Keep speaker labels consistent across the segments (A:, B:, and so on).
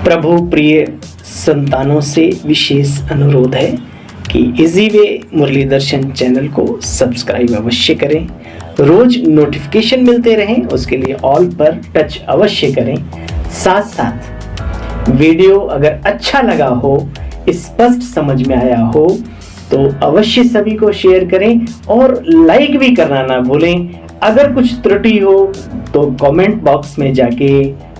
A: प्रभु प्रिय संतानों से विशेष अनुरोध है कि इजी वे मुरली दर्शन चैनल को सब्सक्राइब अवश्य करें, रोज नोटिफिकेशन मिलते रहें, उसके लिए ऑल पर टच अवश्य करें। साथ साथ वीडियो अगर अच्छा लगा हो, स्पष्ट समझ में आया हो तो अवश्य सभी को शेयर करें और लाइक भी करना ना भूलें। अगर कुछ त्रुटि हो तो कमेंट बॉक्स में जाके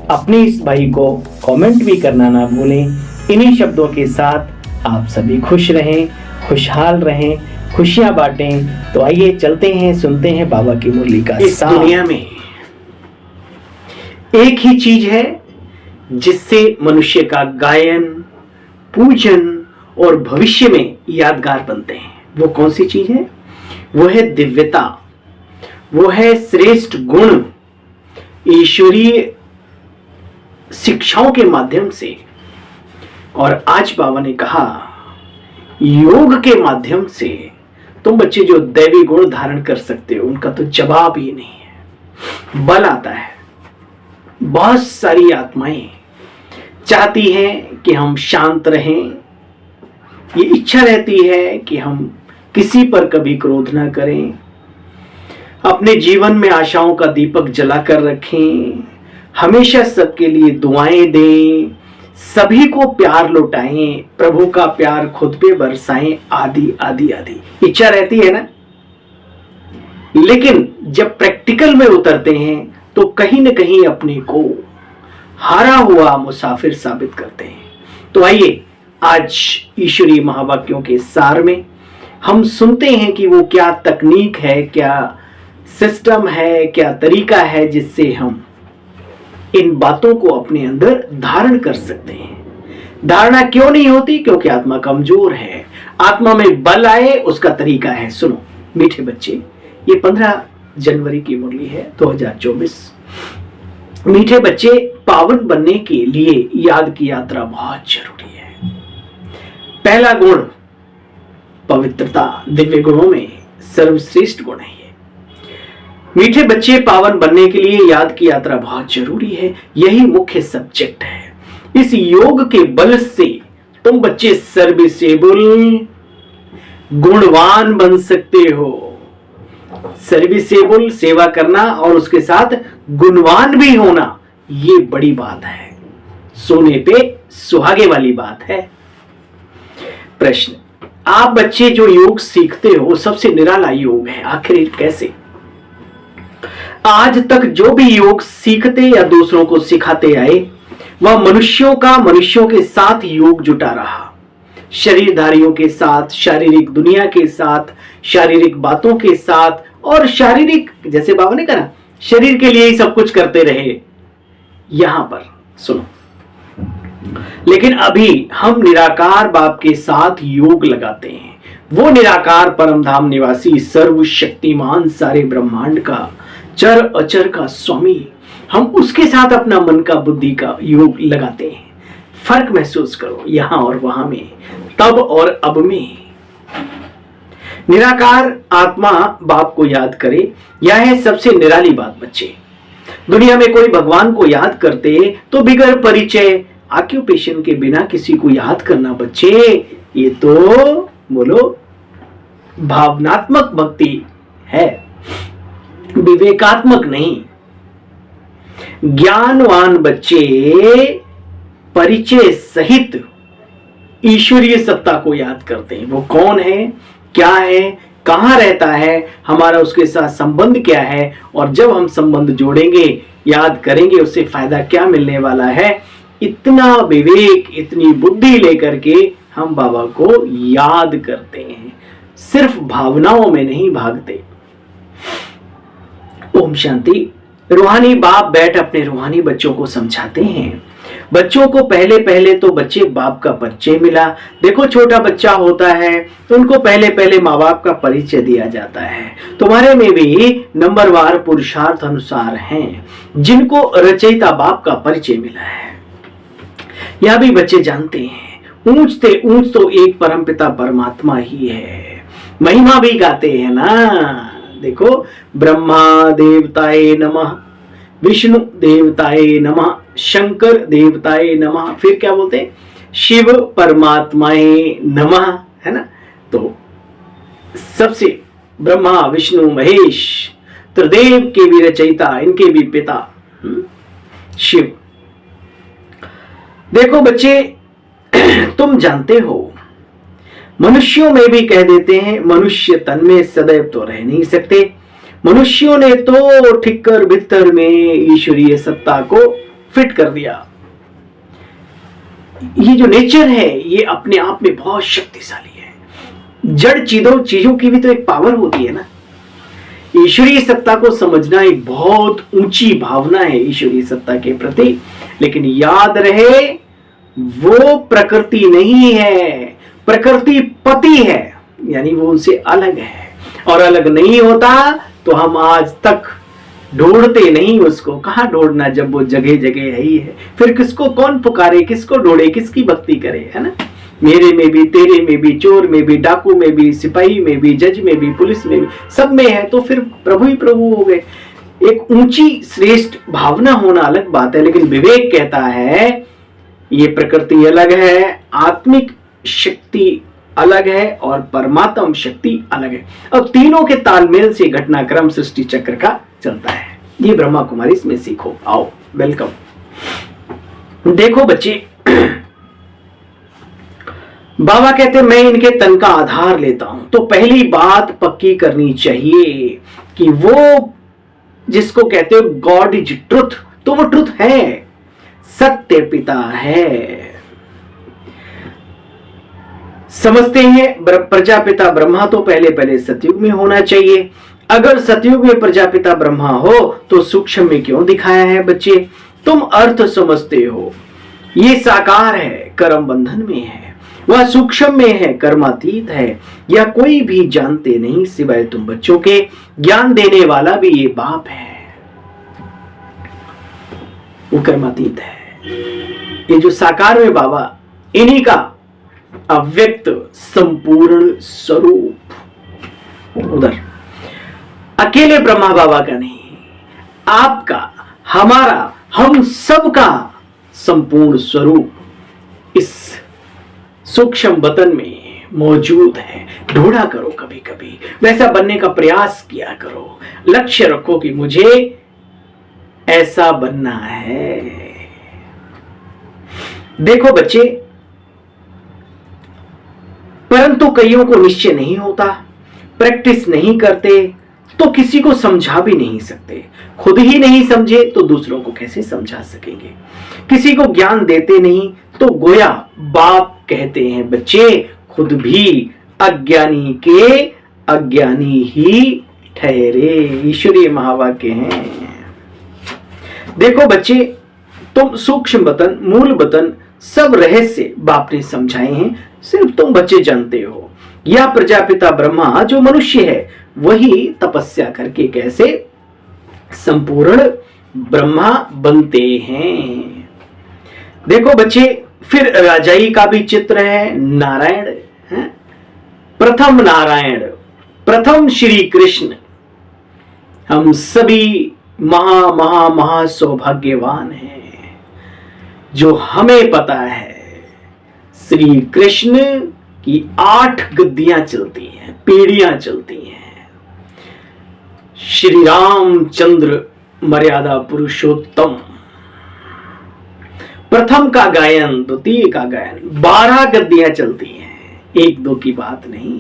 A: अपने इस भाई को कमेंट भी करना ना भूलें। इन्हीं शब्दों के साथ आप सभी खुश रहें, खुशहाल रहें, खुशियां बांटें। तो आइए चलते हैं, सुनते हैं बाबा की मुरली का। इस दुनिया में एक ही चीज है जिससे मनुष्य का गायन, पूजन और भविष्य में यादगार बनते हैं। वो कौन सी चीज है? वो है दिव्यता, वो है श्रेष्ठ गुण। ईश्वरीय शिक्षाओं के माध्यम से, और आज बाबा ने कहा योग के माध्यम से तुम बच्चे जो दैवी गुण धारण कर सकते हो उनका तो जवाब ही नहीं है। बल आता है। बहुत सारी आत्माएं चाहती हैं कि हम शांत रहें, ये इच्छा रहती है कि हम किसी पर कभी क्रोध ना करें, अपने जीवन में आशाओं का दीपक जलाकर रखें, हमेशा सबके लिए दुआएं दें, सभी को प्यार लौटाएं, प्रभु का प्यार खुद पे बरसाएं, आदि आदि आदि इच्छा रहती है ना। लेकिन जब प्रैक्टिकल में उतरते हैं तो कहीं न कहीं अपने को हारा हुआ मुसाफिर साबित करते हैं। तो आइए आज ईश्वरीय महावाक्यों के सार में हम सुनते हैं कि वो क्या तकनीक है, क्या सिस्टम है, क्या तरीका है जिससे हम इन बातों को अपने अंदर धारण कर सकते हैं। धारणा क्यों नहीं होती? क्योंकि आत्मा कमजोर है। आत्मा में बल आए उसका तरीका है। सुनो मीठे बच्चे, ये 15 जनवरी की मुरली है 2024। मीठे बच्चे, पावन बनने के लिए याद की यात्रा बहुत जरूरी है। पहला गुण पवित्रता, दिव्य गुणों में सर्वश्रेष्ठ गुण है। मीठे बच्चे, पावन बनने के लिए याद की यात्रा बहुत जरूरी है। यही मुख्य सब्जेक्ट है। इस योग के बल से तुम बच्चे सर्विसेबल, गुणवान बन सकते हो। सर्विसेबल, सेवा करना और उसके साथ गुणवान भी होना, ये बड़ी बात है, सोने पे सुहागे वाली बात है। प्रश्न, आप बच्चे जो योग सीखते हो सबसे निराला योग है। आखिर कैसे? आज तक जो भी योग सीखते या दूसरों को सिखाते आए वह मनुष्यों के साथ योग जुटा रहा। शरीरधारियों के साथ, शारीरिक दुनिया के साथ, शारीरिक बातों के साथ, और शारीरिक, जैसे बाबा ने कहा, शरीर के लिए ही सब कुछ करते रहे। यहां पर सुनो, लेकिन अभी हम निराकार बाप के साथ योग लगाते हैं। वो निराकार परमधाम निवासी, सर्वशक्तिमान, सारे ब्रह्मांड का, चर अचर का स्वामी, हम उसके साथ अपना मन का, बुद्धि का योग लगाते हैं। फर्क महसूस करो यहां और वहां में, तब और अब में। निराकार आत्मा बाप को याद करे, यह है सबसे निराली बात बच्चे। दुनिया में कोई भगवान को याद करते तो बिगर परिचय, ऑक्यूपेशन के बिना किसी को याद करना बच्चे, ये तो बोलो भावनात्मक भक्ति है, विवेकात्मक नहीं। ज्ञानवान बच्चे परिचय सहित ईश्वरीय सत्ता को याद करते हैं। वो कौन है, क्या है, कहां रहता है, हमारा उसके साथ संबंध क्या है, और जब हम संबंध जोड़ेंगे, याद करेंगे, उससे फायदा क्या मिलने वाला है। इतना विवेक, इतनी बुद्धि लेकर के हम बाबा को याद करते हैं, सिर्फ भावनाओं में नहीं भागते। ओम शांति। रूहानी बाप बैठ अपने रूहानी बच्चों को समझाते हैं। बच्चों को पहले पहले तो बच्चे बाप का परिचय मिला। देखो छोटा बच्चा होता है तो उनको पहले पहले माँ बाप का परिचय दिया जाता है। तुम्हारे में भी नंबरवार पुरुषार्थ अनुसार हैं जिनको रचयिता बाप का परिचय मिला है। यह भी बच्चे जानते हैं ऊंचते ऊंच तो एक परमपिता परमात्मा ही है। महिमा भी गाते हैं ना। देखो ब्रह्मा देवताए नमः, विष्णु देवताए नमः, शंकर देवताए नमः, फिर क्या बोलते हैं, शिव परमात्माए नमः, है ना। तो सबसे ब्रह्मा विष्णु महेश त्रिदेव के भी रचयिता, इनके भी पिता शिव। देखो बच्चे, तुम जानते हो मनुष्यों में भी कह देते हैं मनुष्य तन में सदैव तो रह नहीं सकते। मनुष्यों ने तो ठिक्कर भित्तर में ईश्वरीय सत्ता को फिट कर दिया। ये जो नेचर है ये अपने आप में बहुत शक्तिशाली है। जड़ चीजों की भी तो एक पावर होती है ना। ईश्वरीय सत्ता को समझना एक बहुत ऊंची भावना है ईश्वरीय सत्ता के प्रति, लेकिन याद रहे वो प्रकृति नहीं है, प्रकृति पति है, यानी वो उनसे अलग है। और अलग नहीं होता तो हम आज तक ढूंढते नहीं उसको। कहां ढूंढना जब वो जगह जगह है ही है। फिर किसको कौन पुकारे, किसको ढूंढे, किसकी भक्ति करे, है ना। मेरे में भी, तेरे में भी, चोर में भी, डाकू में भी, सिपाही में भी, जज में भी, पुलिस में भी, सब में है। तो फिर प्रभु ही प्रभु हो गए। एक ऊंची श्रेष्ठ भावना होना अलग बात है, लेकिन विवेक कहता है ये प्रकृति अलग है, आत्मिक शक्ति अलग है और परमात्म शक्ति अलग है। अब तीनों के तालमेल से घटनाक्रम सृष्टि चक्र का चलता है। ये ब्रह्मा कुमारी इसमें सीखो। आओ, वेलकम। देखो बच्चे, बाबा कहते मैं इनके तन का आधार लेता हूं। तो पहली बात पक्की करनी चाहिए कि वो जिसको कहते हो गॉड इज ट्रुथ, तो वो ट्रुथ है, सत्य पिता है। समझते हैं प्रजापिता ब्रह्मा तो पहले सतयुग में होना चाहिए। अगर सतयुग में प्रजापिता ब्रह्मा हो तो सूक्ष्म में क्यों दिखाया है बच्चे? तुम अर्थ समझते हो, ये साकार है, कर्म बंधन में है, वह सूक्ष्म में है, कर्मातीत है, या कोई भी जानते नहीं सिवाय तुम बच्चों के। ज्ञान देने वाला भी ये बाप है, वो कर्मातीत है। ये जो साकार में बाबा, इन्हीं का अव्यक्त संपूर्ण स्वरूप। उधर अकेले ब्रह्मा बाबा का नहीं, आपका, हमारा, हम सबका संपूर्ण स्वरूप इस सूक्ष्म बतन में मौजूद है। ढूंढा करो, कभी कभी वैसा बनने का प्रयास किया करो। लक्ष्य रखो कि मुझे ऐसा बनना है। देखो बच्चे, परंतु कईयों को निश्चय नहीं होता, प्रैक्टिस नहीं करते तो किसी को समझा भी नहीं सकते। खुद ही नहीं समझे तो दूसरों को कैसे समझा सकेंगे। किसी को ज्ञान देते नहीं तो गोया बाप कहते हैं बच्चे खुद भी अज्ञानी के अज्ञानी ही ठहरे। ईश्वरीय महावाक्य हैं। देखो बच्चे, तुम सूक्ष्म बतन, मूल बतन, सब रहस्य बाप ने समझाए हैं, सिर्फ तुम बच्चे जानते हो। या प्रजापिता ब्रह्मा जो मनुष्य है वही तपस्या करके कैसे संपूर्ण ब्रह्मा बनते हैं। देखो बच्चे, फिर राजाई का भी चित्र है। नारायण है, प्रथम नारायण, प्रथम श्री कृष्ण। हम सभी महा महा महा सौभाग्यवान हैं जो हमें पता है श्री कृष्ण की 8 गद्दियां चलती हैं, पीढ़ियां चलती हैं। श्री रामचंद्र मर्यादा पुरुषोत्तम, प्रथम का गायन, द्वितीय का गायन, 12 गद्दियां चलती हैं। 1-2 की बात नहीं,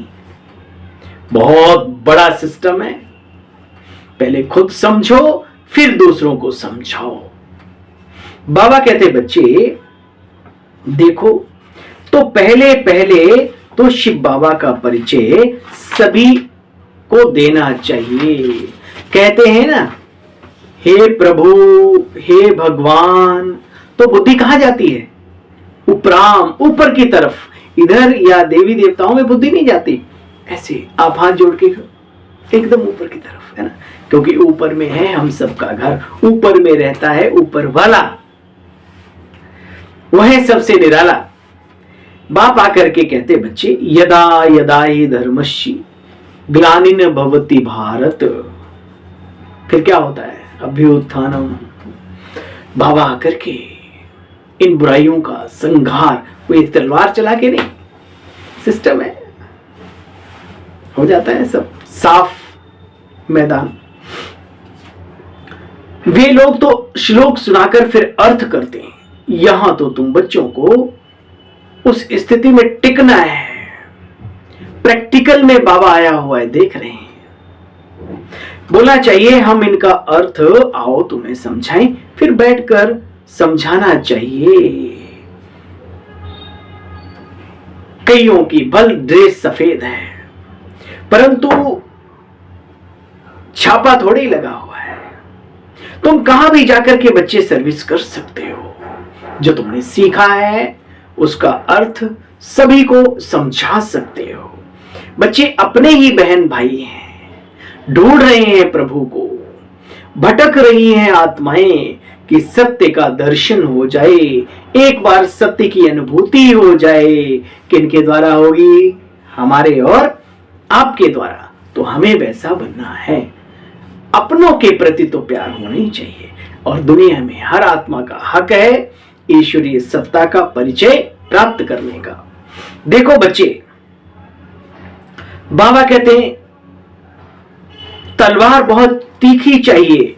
A: बहुत बड़ा सिस्टम है। पहले खुद समझो फिर दूसरों को समझाओ। बाबा कहते बच्चे देखो, तो पहले तो शिव बाबा का परिचय सभी को देना चाहिए। कहते हैं ना, हे प्रभु, हे भगवान, तो बुद्धि कहां जाती है? उपराम, ऊपर की तरफ। इधर या देवी देवताओं में बुद्धि नहीं जाती। ऐसे आप हाथ जोड़ के एकदम ऊपर की तरफ, है ना, क्योंकि ऊपर में है हम सबका घर, ऊपर में रहता है ऊपर वाला, वह सबसे निराला। बाप आकर के कहते बच्चे, यदा यदा ही धर्मस्य ग्लानिन भवति भारत। फिर क्या होता है? अभ्युत्थानम बाबा आकर के इन बुराइयों का संहार, वो एक तलवार चला के नहीं, सिस्टम है, हो जाता है सब साफ मैदान। वे लोग तो श्लोक सुनाकर फिर अर्थ करते हैं, यहां तो तुम बच्चों को उस स्थिति में टिकना है। प्रैक्टिकल में बाबा आया हुआ है, देख रहे हैं। बोलना चाहिए हम इनका अर्थ आओ तुम्हें समझाएं, फिर बैठकर समझाना चाहिए। कईयों की भल ड्रेस सफेद है, परंतु छापा थोड़ी लगा हुआ है। तुम कहां भी जाकर के बच्चे सर्विस कर सकते हो। जो तुमने सीखा है उसका अर्थ सभी को समझा सकते हो। बच्चे अपने ही बहन भाई हैं, ढूंढ रहे हैं प्रभु को, भटक रही हैं आत्माएं कि सत्य का दर्शन हो जाए, एक बार सत्य की अनुभूति हो जाए। किनके द्वारा होगी? हमारे और आपके द्वारा। तो हमें वैसा बनना है। अपनों के प्रति तो प्यार होना ही चाहिए, और दुनिया में हर आत्मा का हक है ईश्वरीय सत्ता का परिचय प्राप्त करने का। देखो बच्चे, बाबा कहते हैं तलवार बहुत तीखी चाहिए,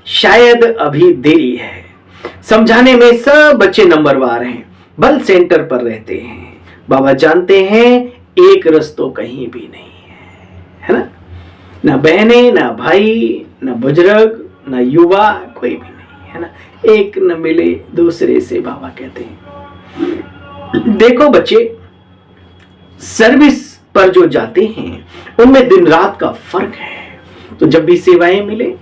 A: शायद अभी देरी है। समझाने में सब बच्चे नंबरवार हैं, बल सेंटर पर रहते हैं। बाबा जानते हैं एक रस तो कहीं भी नहीं है ना? ना बहने, ना भाई, ना बुजुर्ग, ना युवा, कोई भी नहीं है ना। एक न मिले दूसरे से, बाबा कहते हैं। देखो बच्चे, सर्विस पर जो जाते हैं उनमें दिन रात का फर्क है। तो जब भी सेवाएं मिले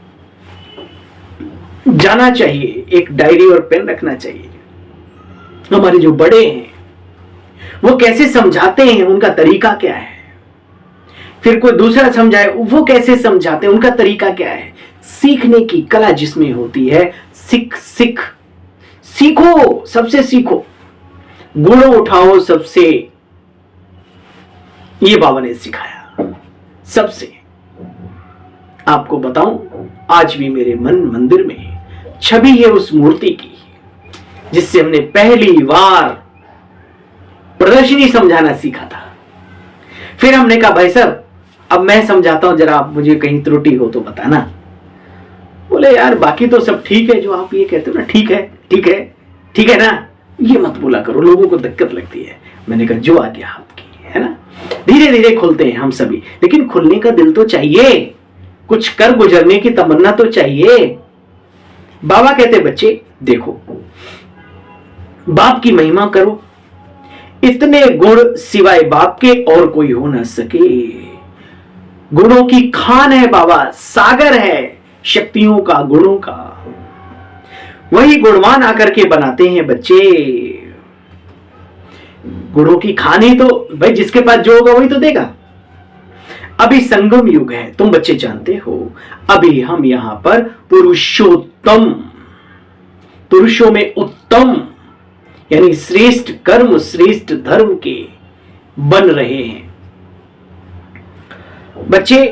A: जाना चाहिए, एक डायरी और पेन रखना चाहिए। हमारे जो बड़े हैं वो कैसे समझाते हैं, उनका तरीका क्या है। फिर कोई दूसरा समझाए, वो कैसे समझाते हैं, उनका तरीका क्या है। सीखने की कला जिसमें होती है, सीखो, सबसे सीखो, गुण उठाओ सबसे। ये बाबा ने सिखाया सबसे। आपको बताऊं, आज भी मेरे मन मंदिर में छवि है उस मूर्ति की जिससे हमने पहली बार प्रदर्शनी समझाना सीखा था। फिर हमने कहा भाई साहब अब मैं समझाता हूं, जरा आप मुझे कहीं त्रुटि हो तो बताना। बोले यार बाकी तो सब ठीक है, जो आप ये कहते हो ना, ठीक है ठीक है ठीक है ना, ये मत बोला करो, लोगों को दिक्कत लगती है। मैंने कहा जो आ गया आपकी, है ना। धीरे धीरे खुलते हैं हम सभी, लेकिन खुलने का दिल तो चाहिए, कुछ कर गुजरने की तमन्ना तो चाहिए। बाबा कहते बच्चे देखो, बाप की महिमा करो, इतने गुण सिवाय बाप के और कोई हो न सके। गुणों की खान है बाबा, सागर है शक्तियों का, गुणों का। वही गुणवान आकर के बनाते हैं बच्चे। गुणों की खान ही तो भाई, जिसके पास जो होगा वही तो देगा। अभी संगम युग है, तुम बच्चे जानते हो। अभी हम यहां पर पुरुषोत्तम, पुरुषों में उत्तम यानी श्रेष्ठ कर्म, श्रेष्ठ धर्म के बन रहे हैं। बच्चे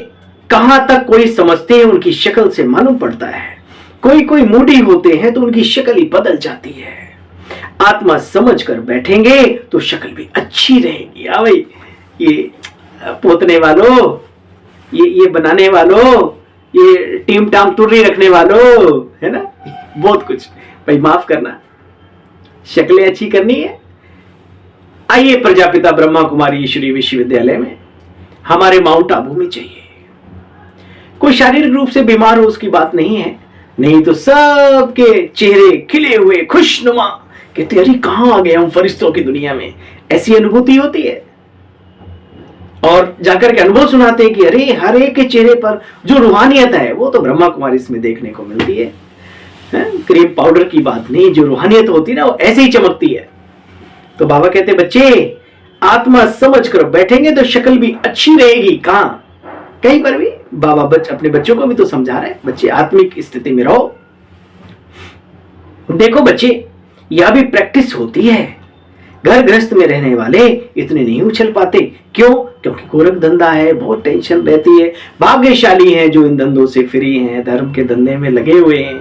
A: कहां तक कोई समझते हैं, उनकी शक्ल से मालूम पड़ता है। कोई मूडी होते हैं तो उनकी शक्ल ही बदल जाती है। आत्मा समझ कर बैठेंगे तो शक्ल भी अच्छी रहेगी। आ भाई, ये पोतने वालों, ये बनाने वालों, ये टीम टाम तुर्री रखने वालों, है ना, बहुत कुछ। भाई माफ करना, शक्लें अच्छी करनी है। आइए प्रजापिता ब्रह्मा कुमारी ईश्वरीय विश्वविद्यालय में, हमारे माउंट आबू में चाहिए। कोई शारीरिक रूप से बीमार हो उसकी बात नहीं है, नहीं तो सबके चेहरे खिले हुए खुशनुमा, कहते अरे कहां आ गए हम फरिश्तों की दुनिया में। ऐसी अनुभूति होती है। और जाकर के अनुभव सुनाते हैं कि अरे हर एक के चेहरे पर जो रूहानियत है वो तो ब्रह्मा कुमारी इसमें देखने को मिलती है। क्रीम पाउडर की बात नहीं, जो रूहानियत होती है ना वो ऐसे ही चमकती है। तो बाबा कहते बच्चे आत्मा समझ कर बैठेंगे तो शक्ल भी अच्छी रहेगी। कहां कहीं पर भी बाबा अपने बच्चों को भी तो समझा रहे हैं, बच्चे आत्मिक स्थिति में रहो। देखो बच्चे, यह भी प्रैक्टिस होती है। घर गृहस्थ में रहने वाले इतने नहीं उछल पाते। क्यों? क्योंकि गोरख धंधा है, बहुत टेंशन रहती है। भाग्यशाली हैं जो इन धंधों से फ्री हैं, धर्म के धंधे में लगे हुए हैं।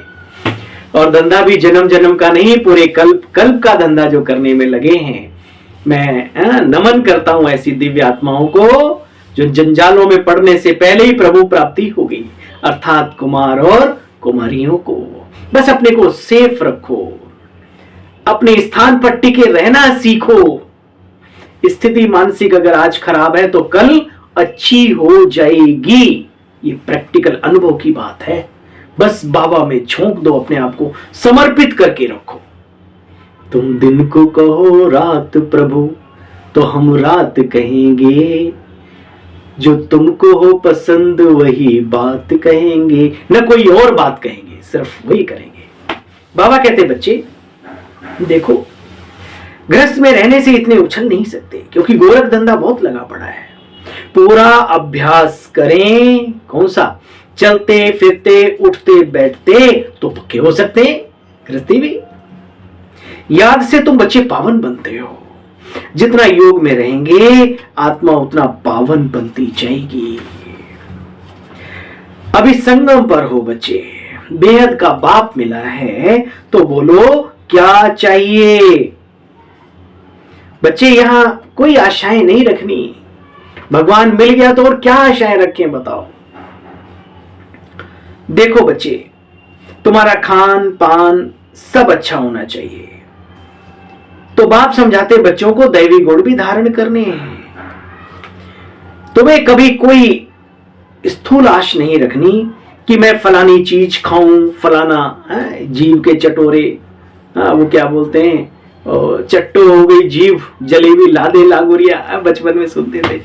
A: और धंधा भी जन्म जन्म का नहीं, पूरे कल्प कल्प का धंधा जो करने में लगे हैं। मैं नमन करता हूं ऐसी दिव्य आत्माओं को जो जंजालों में पड़ने से पहले ही प्रभु प्राप्ति हो गई, अर्थात कुमार और कुमारियों को। बस अपने को सेफ रखो, अपने स्थान पर टिके रहना सीखो। स्थिति मानसिक अगर आज खराब है तो कल अच्छी हो जाएगी। ये प्रैक्टिकल अनुभव की बात है। बस बाबा में झोंक दो, अपने आप को समर्पित करके रखो। तुम दिन को कहो रात प्रभु, तो हम रात कहेंगे। जो तुमको हो पसंद वही बात कहेंगे, न कोई और बात कहेंगे, सिर्फ वही करेंगे। बाबा कहते बच्चे देखो, गृहस्थ में रहने से इतने उछल नहीं सकते, क्योंकि गोरख धंधा बहुत लगा पड़ा है। पूरा अभ्यास करें। कौन सा? चलते फिरते उठते बैठते तो पक्के हो सकते हैं, गृहस्थी भी। याद से तुम बच्चे पावन बनते हो। जितना योग में रहेंगे आत्मा उतना पावन बनती जाएगी। अभी संगम पर हो बच्चे, बेहद का बाप मिला है, तो बोलो क्या चाहिए। बच्चे यहां कोई आशाएं नहीं रखनी। भगवान मिल गया तो और क्या आशाएं रखें बताओ। देखो बच्चे, तुम्हारा खान पान सब अच्छा होना चाहिए। तो बाप समझाते बच्चों को दैवी गुण भी धारण करने हैं। तुम्हें कभी कोई स्थूल आश नहीं रखनी कि मैं फलानी चीज खाऊं, फलाना जीव के चटोरे, वो क्या बोलते हैं, चट्टो हो गई जीव, जलेबी लादे लागोरिया, बचपन में सुनते थे।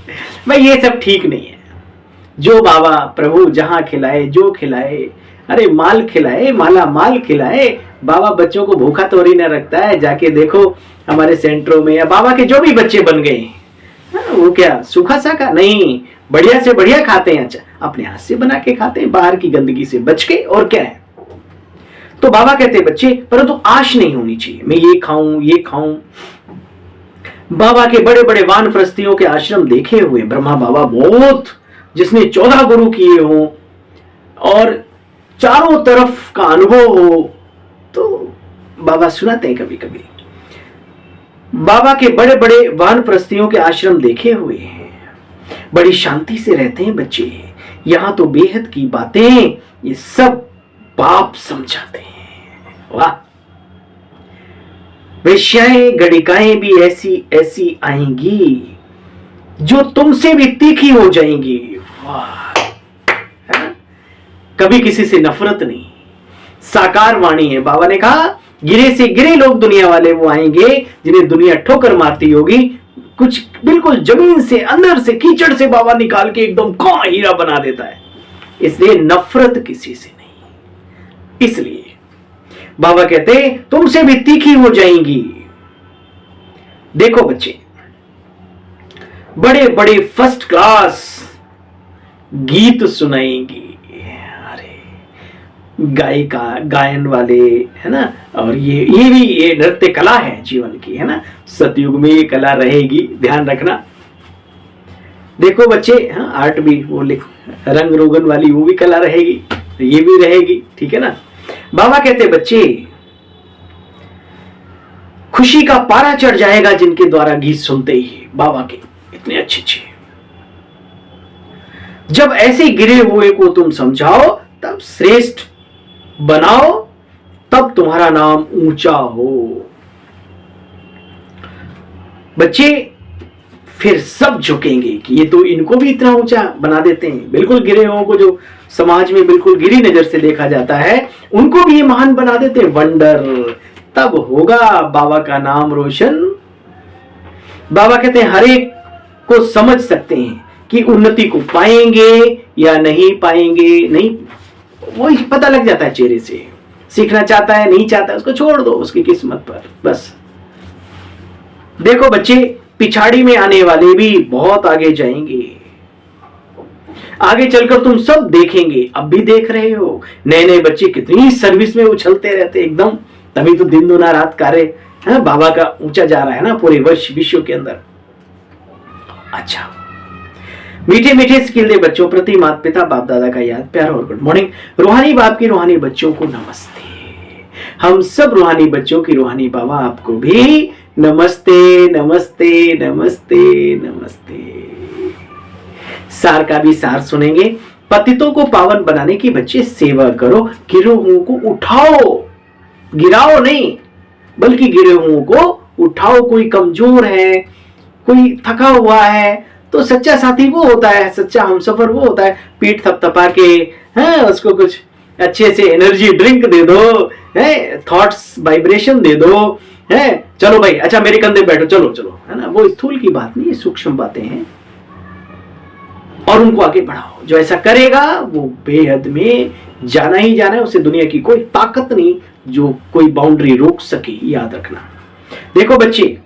A: भाई ये सब ठीक नहीं है। जो बाबा प्रभु जहां खिलाए, जो खिलाए, अरे माल खिलाए, माला माल खिलाए। बाबा बच्चों को भूखा तो ही न रखता है। जाके देखो हमारे सेंटरों में, या बाबा के जो भी बच्चे बन गए, वो क्या सूखा साखा नहीं, बढ़िया से बढ़िया खाते हैं। अच्छा, अपने हाथ से बना के खाते हैं, बाहर की गंदगी से बच के, और क्या है। तो बाबा कहते हैं बच्चे, परंतु आश नहीं होनी चाहिए मैं ये खाऊं ये खाऊं। बाबा के बड़े बड़े वानप्रस्थियों के आश्रम देखे हुए, ब्रह्मा बाबा बहुत, जिसने 14 गुरु किए हो और चारों तरफ का अनुभव हो, तो बाबा सुनाते हैं कभी कभी। बाबा के बड़े बड़े वानप्रस्थियों के आश्रम देखे हुए हैं, बड़ी शांति से रहते हैं बच्चे। यहां तो बेहद की बातें ये सब बाप समझाते हैं। वाह, वेश्याएं गणिकाएं भी ऐसी ऐसी आएंगी जो तुमसे भी तीखी हो जाएंगी। वाह, कभी किसी से नफरत नहीं। साकार वाणी है। बाबा ने कहा गिरे से गिरे लोग दुनिया वाले वो आएंगे जिन्हें दुनिया ठोकर मारती होगी, कुछ बिल्कुल जमीन से अंदर से कीचड़ से बाबा निकाल के एकदम हीरा बना देता है। इसलिए नफरत किसी से नहीं। इसलिए बाबा कहते तुमसे भी तीखी हो जाएंगी। देखो बच्चे, बड़े बड़े फर्स्ट क्लास गीत सुनाएंगी। गायिका, गायन वाले, है ना। और ये भी ये नृत्य कला है जीवन की, है ना। सतयुग में ये कला रहेगी, ध्यान रखना। देखो बच्चे, हाँ, आर्ट भी वो रंग रोगन वाली वो भी कला रहेगी, ये भी रहेगी, ठीक है ना। बाबा कहते बच्चे, खुशी का पारा चढ़ जाएगा जिनके द्वारा गीत सुनते ही बाबा के, इतने अच्छे अच्छे। जब ऐसे गिरे हुए को तुम समझाओ, तब श्रेष्ठ बनाओ, तब तुम्हारा नाम ऊंचा हो। बच्चे फिर सब झुकेंगे कि ये तो इनको भी इतना ऊंचा बना देते हैं। बिल्कुल गिरे हुओं को, जो समाज में बिल्कुल गिरी नजर से देखा जाता है, उनको भी ये महान बना देते हैं। वंडर, तब होगा बाबा का नाम रोशन। बाबा कहते हैं हर एक को समझ सकते हैं कि उन्नति को पाएंगे या नहीं पाएंगे, नहीं वही पता लग जाता है चेहरे से। सीखना चाहता है नहीं चाहता है, उसको छोड़ दो उसकी किस्मत पर। बस देखो बच्चे, पिछाड़ी में आने वाले भी बहुत आगे जाएंगे। आगे चलकर तुम सब देखेंगे, अब भी देख रहे हो। नए नए बच्चे कितनी सर्विस में उछलते रहते एकदम, तभी तो दिन दुना रात कार्य बाबा का ऊंचा जा रहा है ना पूरे विश्व के अंदर। अच्छा, मीठे मीठे स्किल दे बच्चों प्रति माता पिता बाप दादा का याद प्यार और गुड मॉर्निंग। रूहानी बाप की रूहानी बच्चों को नमस्ते। हम सब रूहानी बच्चों की रूहानी बाबा आपको भी नमस्ते नमस्ते नमस्ते नमस्ते। सार का भी सार सुनेंगे। पतितों को पावन बनाने की बच्चे सेवा करो, गिरे हुओं को उठाओ, गिराओ नहीं बल्कि गिरे हुओं को उठाओ। कोई कमजोर है, कोई थका हुआ है, तो सच्चा साथी वो होता है, सच्चा हमसफर वो होता है। पीठ थपथपा के उसको कुछ अच्छे से एनर्जी ड्रिंक दे दो, थॉट्स वाइब्रेशन दे दो, चलो भाई अच्छा मेरे कंधे बैठो, चलो चलो, है ना। वो स्थूल की बात नहीं, सूक्ष्म बातें हैं और उनको आगे बढ़ाओ। जो ऐसा करेगा वो बेहद में जाना ही जाना है, उसे दुनिया की कोई ताकत नहीं जो कोई बाउंड्री रोक सके, याद रखना। देखो बच्चे,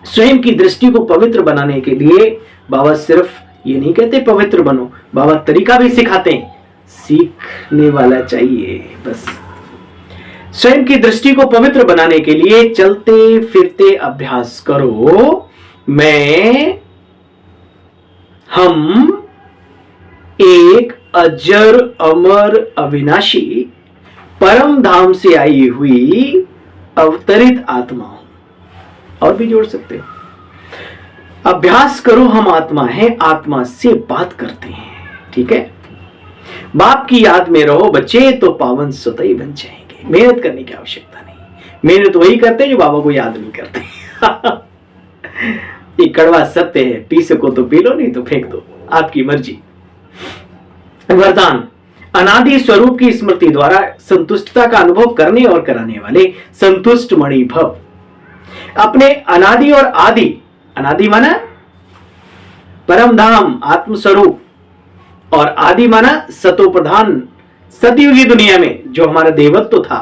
A: स्वयं की दृष्टि को पवित्र बनाने के लिए बाबा सिर्फ ये नहीं कहते पवित्र बनो, बाबा तरीका भी सिखाते हैं। सीखने वाला चाहिए बस। स्वयं की दृष्टि को पवित्र बनाने के लिए चलते फिरते अभ्यास करो। हम एक अजर अमर अविनाशी परम धाम से आई हुई अवतरित आत्मा हूं। और भी जोड़ सकते हो। अभ्यास करो, हम आत्मा है, आत्मा से बात करते हैं। ठीक है, बाप की याद में रहो बच्चे, तो पावन स्वतः ही बन जाएंगे। मेहनत करने की आवश्यकता नहीं, मेहनत वही करते हैं जो बाबा को याद नहीं करते। ये कड़वा सत्य है, पी सको तो पी लो, नहीं तो फेंक दो, आपकी मर्जी। वरदान, अनादि स्वरूप की स्मृति द्वारा संतुष्टता का अनुभव करने और कराने वाले संतुष्ट मणि भव। अपने अनादि और आदि, अनादि माना परम धाम आत्मस्वरूप, और आदि माना सतो प्रधान सतयुगी दुनिया में जो हमारा देवत्व था।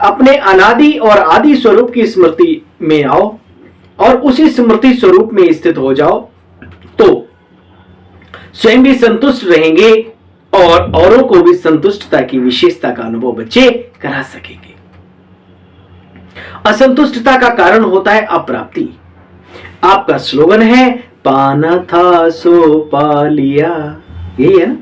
A: अपने अनादि और आदि स्वरूप की स्मृति में आओ और उसी स्मृति स्वरूप में स्थित हो जाओ, तो स्वयं भी संतुष्ट रहेंगे और औरों को भी संतुष्टता की विशेषता का अनुभव बच्चे करा सकेंगे। असंतुष्टता का कारण होता है अप्राप्ति। आपका स्लोगन है पाना था सो पा लिया, यही है ना।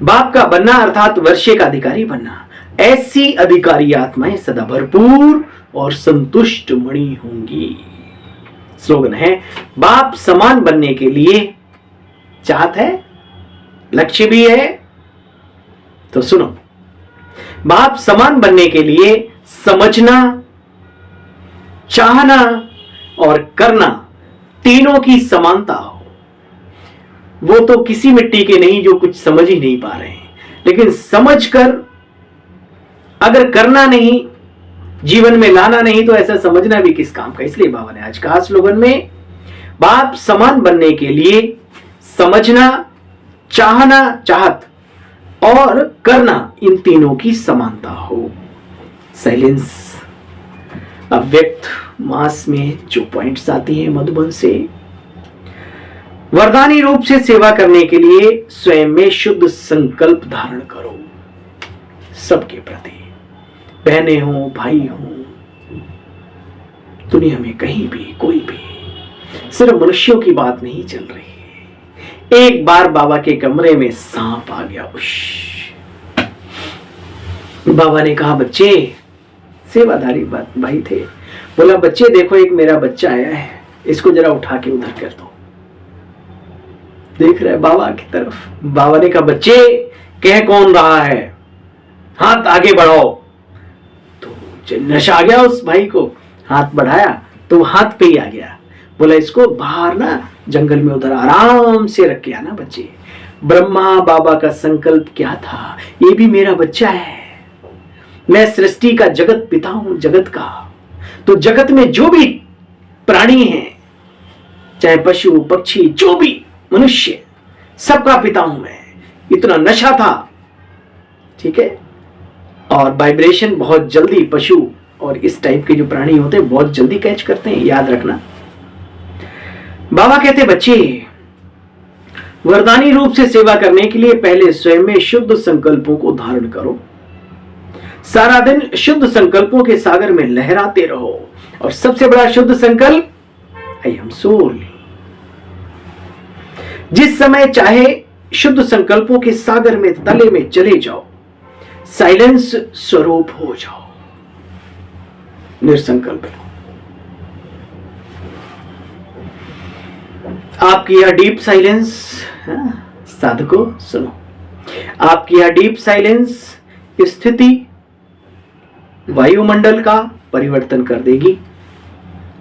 A: बाप का बनना अर्थात वर्षे का अधिकारी बनना। ऐसी अधिकारी आत्माएं सदा भरपूर और संतुष्ट मणि होंगी। स्लोगन है बाप समान बनने के लिए चाहत है, लक्ष्य भी है, तो सुनो। बाप समान बनने के लिए समझना, चाहना और करना, तीनों की समानता हो। वो तो किसी मिट्टी के नहीं जो कुछ समझ ही नहीं पा रहे हैं, लेकिन समझकर अगर करना नहीं, जीवन में लाना नहीं, तो ऐसा समझना भी किस काम का। इसलिए बाबा ने आज कहा स्लोगन में, बाप समान बनने के लिए समझना, चाहना, चाहत और करना, इन तीनों की समानता हो। साइलेंस अव्यक्त मास में जो पॉइंट्स आती हैं मधुबन से, वरदानी रूप से सेवा करने के लिए स्वयं में शुद्ध संकल्प धारण करो। सबके प्रति, बहने हो, भाई हो, दुनिया में कहीं भी कोई भी, सिर्फ मनुष्यों की बात नहीं चल रही। एक बार बाबा के कमरे में सांप आ गया। बाबा ने कहा बच्चे, सेवाधारी भाई थे, बोला बच्चे देखो एक मेरा बच्चा आया है, इसको जरा उठा के उधर कर दो। देख रहे बाबा की तरफ। बाबा ने कहा बच्चे कह कौन रहा है, हाथ आगे बढ़ाओ। तो नशा आ गया उस भाई को, हाथ बढ़ाया तो हाथ पे ही आ गया। बोला इसको बाहर ना जंगल में उधर आराम से रख के आना बच्चे। ब्रह्मा बाबा का संकल्प क्या था, ये भी मेरा बच्चा है, मैं सृष्टि का जगत पिता हूं, जगत का। तो जगत में जो भी प्राणी हैं, चाहे पशु पक्षी, जो भी मनुष्य, सबका पिता हूं मैं। इतना नशा था, ठीक है। और वाइब्रेशन बहुत जल्दी पशु और इस टाइप के जो प्राणी होते हैं बहुत जल्दी कैच करते हैं, याद रखना। बाबा कहते बच्चे, वरदानी रूप से सेवा करने के लिए पहले स्वयं में शुद्ध संकल्पों को धारण करो। सारा दिन शुद्ध संकल्पों के सागर में लहराते रहो। और सबसे बड़ा शुद्ध संकल्प, आई एम सोल। जिस समय चाहे शुद्ध संकल्पों के सागर में तले में चले जाओ। साइलेंस स्वरूप हो जाओ, निसंकल्प लो। आपकी यह डीप साइलेंस, साधको सुनो, आपकी यह डीप साइलेंस स्थिति वायुमंडल का परिवर्तन कर देगी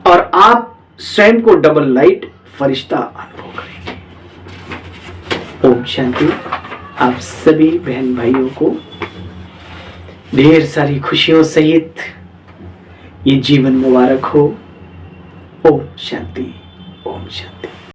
A: और आप स्वयं को डबल लाइट फरिश्ता अनुभव करेंगे। ओम शांति। आप सभी बहन भाइयों को ढेर सारी खुशियों सहित ये जीवन मुबारक हो। ओम शांति, ओम शांति।